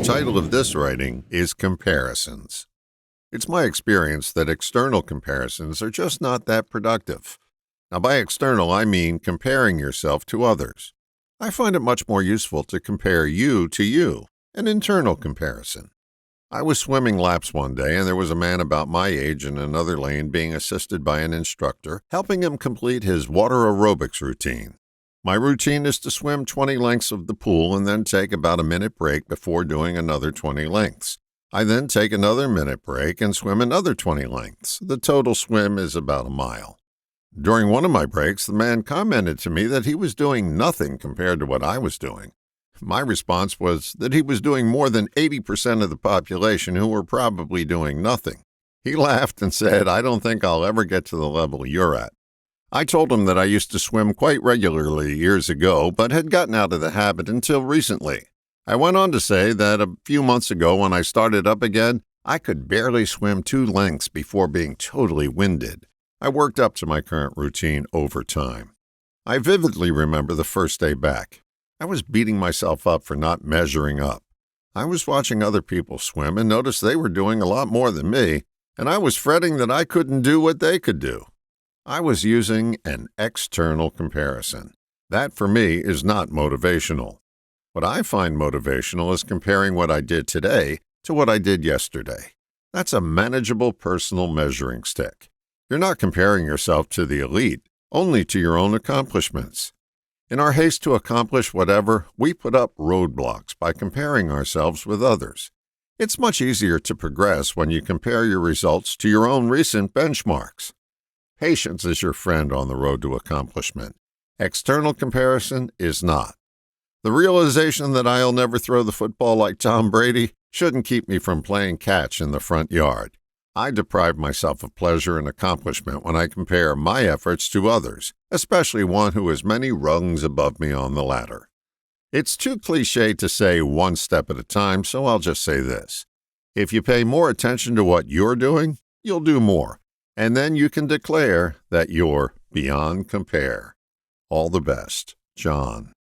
title of this writing is Comparisons. It's my experience that external comparisons are just not that productive. Now, by external, I mean comparing yourself to others. I find it much more useful to compare you to you, an internal comparison. I was swimming laps one day, and there was a man about my age in another lane being assisted by an instructor, helping him complete his water aerobics routine. My routine is to swim 20 lengths of the pool and then take about a minute break before doing another 20 lengths. I then take another minute break and swim another 20 lengths. The total swim is about a mile. During one of my breaks, the man commented to me that he was doing nothing compared to what I was doing. My response was that he was doing more than 80% of the population who were probably doing nothing. He laughed and said, "I don't think I'll ever get to the level you're at." I told him that I used to swim quite regularly years ago, but had gotten out of the habit until recently. I went on to say that a few months ago when I started up again, I could barely swim 2 lengths before being totally winded. I worked up to my current routine over time. I vividly remember the first day back. I was beating myself up for not measuring up. I was watching other people swim and noticed they were doing a lot more than me, and I was fretting that I couldn't do what they could do. I was using an external comparison. That, for me, is not motivational. What I find motivational is comparing what I did today to what I did yesterday. That's a manageable personal measuring stick. You're not comparing yourself to the elite, only to your own accomplishments. In our haste to accomplish whatever, we put up roadblocks by comparing ourselves with others. It's much easier to progress when you compare your results to your own recent benchmarks. Patience is your friend on the road to accomplishment. External comparison is not. The realization that I'll never throw the football like Tom Brady shouldn't keep me from playing catch in the front yard. I deprive myself of pleasure and accomplishment when I compare my efforts to others, especially one who is many rungs above me on the ladder. It's too cliché to say one step at a time, so I'll just say this. If you pay more attention to what you're doing, you'll do more, and then you can declare that you're beyond compare. All the best, John.